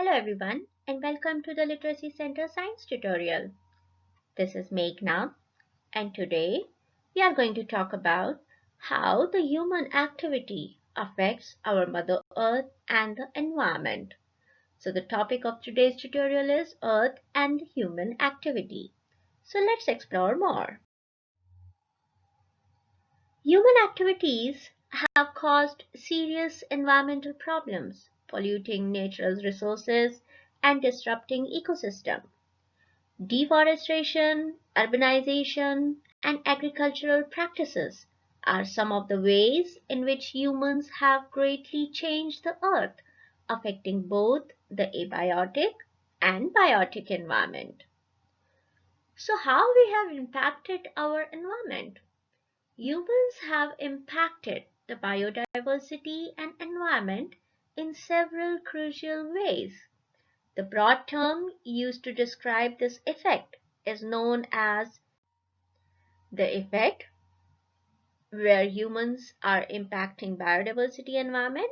Hello everyone and welcome to the Literacy Center Science tutorial. This is Meghna and today we are going to talk about how the human activity affects our Mother Earth and the environment. So the topic of today's tutorial is Earth and human activity. So let's explore more. Human activities have caused serious environmental problems, polluting natural resources and disrupting ecosystems. Deforestation, urbanization, and agricultural practices are some of the ways in which humans have greatly changed the earth, affecting both the abiotic and biotic environment. So, how we have impacted our environment? Humans have impacted the biodiversity and environment in several crucial ways. The broad term used to describe this effect is known as the effect where humans are impacting biodiversity environment.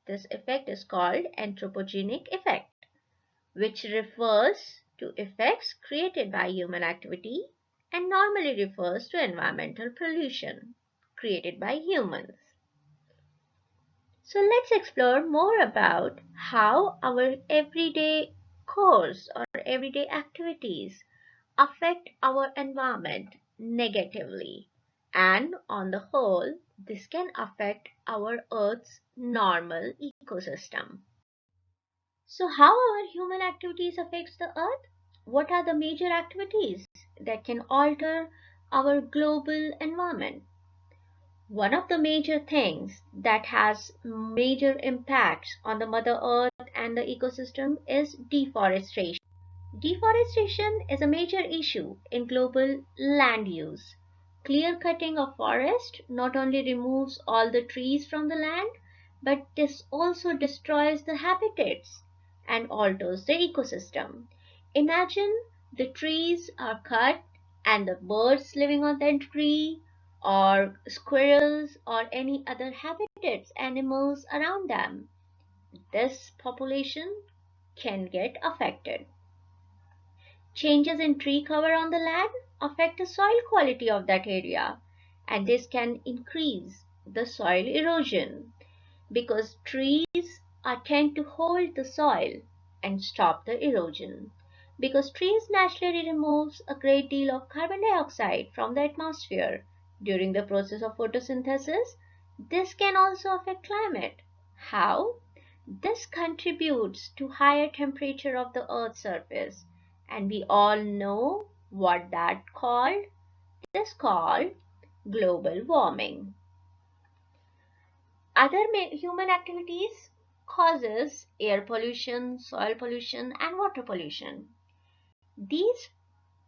This effect is called anthropogenic effect, which refers to effects created by human activity and normally refers to environmental pollution created by humans. So let's explore more about how our everyday course or everyday activities affect our environment negatively, and on the whole, this can affect our Earth's normal ecosystem. So, how our human activities affects the Earth? What are the major activities that can alter our global environment? One of the major things that has major impacts on the Mother Earth and the ecosystem is deforestation. Deforestation is a major issue in global land use. Clear cutting of forest not only removes all the trees from the land, but this also destroys the habitats and alters the ecosystem. Imagine the trees are cut and the birds living on that tree or squirrels or any other habitats, animals around them. This population can get affected. Changes in tree cover on the land affect the soil quality of that area, and this can increase the soil erosion because trees tend to hold the soil and stop the erosion. Because trees naturally removes a great deal of carbon dioxide from the atmosphere during the process of photosynthesis, this can also affect climate. How? This contributes to higher temperature of the earth's surface, and we all know what that called. This called global warming. Other human activities causes air pollution, soil pollution and water pollution. These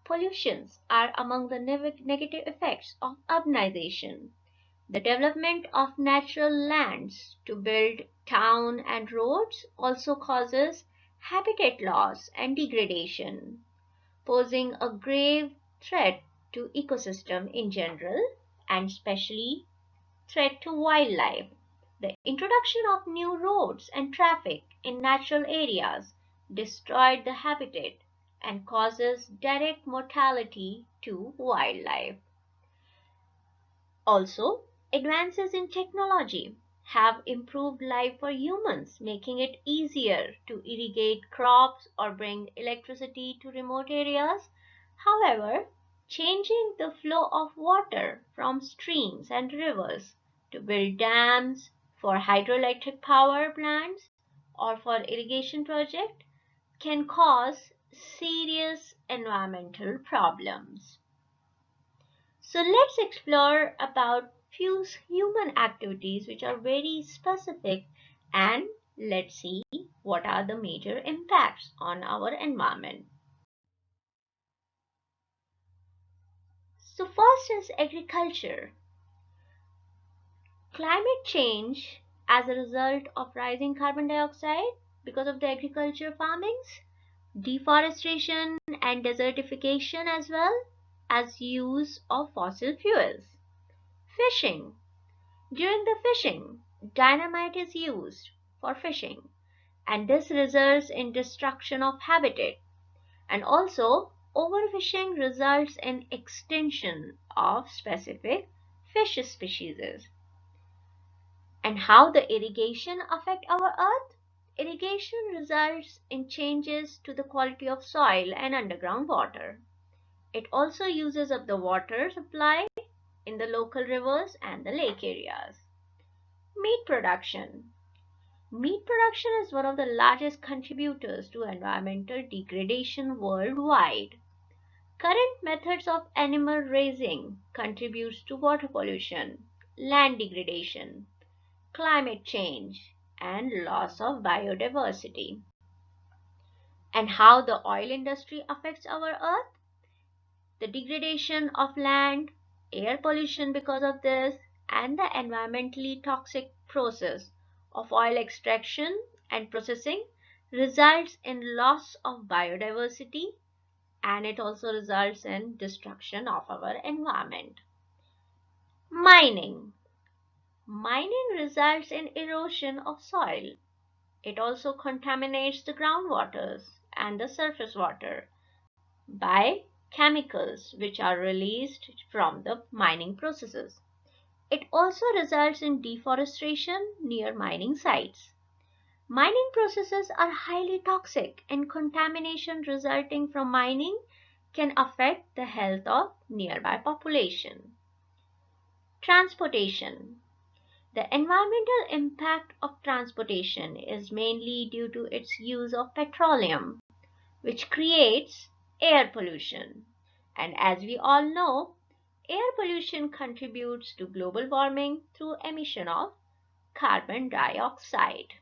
pollutions are among the negative effects of urbanization. The development of natural lands to build town and roads also causes habitat loss and degradation, posing a grave threat to ecosystem in general and especially threat to wildlife. The introduction of new roads and traffic in natural areas destroyed the habitat and causes direct mortality to wildlife. Also, advances in technology have improved life for humans, making it easier to irrigate crops or bring electricity to remote areas. However, changing the flow of water from streams and rivers to build dams for hydroelectric power plants or for irrigation projects can cause serious environmental problems. So let's explore about few human activities which are very specific, and let's see what are the major impacts on our environment. So first is agriculture. Climate change as a result of rising carbon dioxide because of the agriculture farmings, deforestation and desertification as well as use of fossil fuels. Fishing. During the fishing, dynamite is used for fishing, and this results in destruction of habitat. And also, overfishing results in extinction of specific fish species. And how the irrigation affect our earth? Irrigation results in changes to the quality of soil and underground water. It also uses up the water supply in the local rivers and the lake areas. Meat production. Meat production is one of the largest contributors to environmental degradation worldwide. Current methods of animal raising contributes to water pollution, land degradation, climate change, and loss of biodiversity. And how the oil industry affects our earth? The degradation of land, air pollution because of this, and the environmentally toxic process of oil extraction and processing results in loss of biodiversity, and it also results in destruction of our environment. Mining. Mining results in erosion of soil. It also contaminates the groundwaters and the surface water by chemicals which are released from the mining processes. It also results in deforestation near mining sites. Mining processes are highly toxic, and contamination resulting from mining can affect the health of nearby population. Transportation. The environmental impact of transportation is mainly due to its use of petroleum, which creates air pollution. And as we all know, air pollution contributes to global warming through emission of carbon dioxide.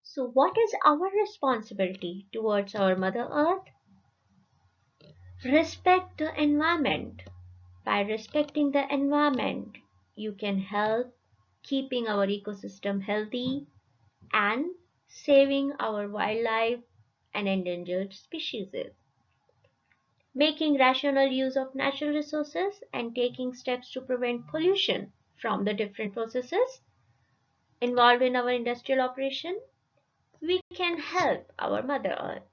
So, what is our responsibility towards our Mother Earth? Respect the environment. By respecting the environment, you can help keeping our ecosystem healthy and saving our wildlife and endangered species. Making rational use of natural resources and taking steps to prevent pollution from the different processes involved in our industrial operation, we can help our Mother Earth.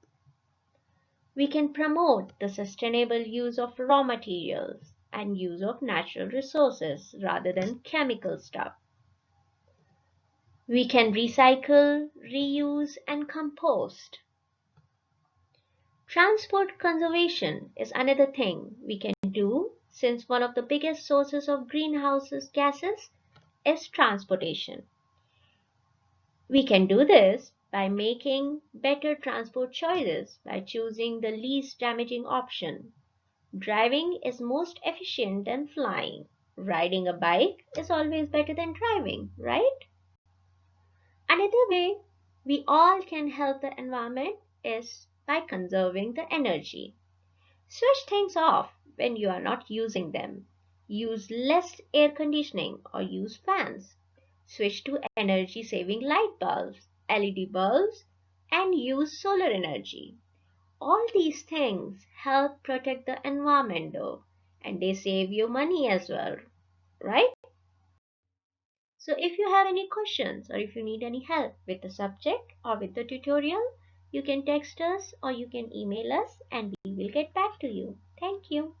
We can promote the sustainable use of raw materials and use of natural resources rather than chemical stuff. We can recycle, reuse, and compost. Transport conservation is another thing we can do, since one of the biggest sources of greenhouse gases is transportation. We can do this by making better transport choices, by choosing the least damaging option. Driving is most efficient than flying. Riding a bike is always better than driving, right? Another way we all can help the environment is by conserving the energy. Switch things off when you are not using them. Use less air conditioning or use fans. Switch to energy saving light bulbs, LED bulbs, and use solar energy. All these things help protect the environment though, and they save you money as well, right? So if you have any questions or if you need any help with the subject or with the tutorial, you can text us or you can email us and we will get back to you. Thank you.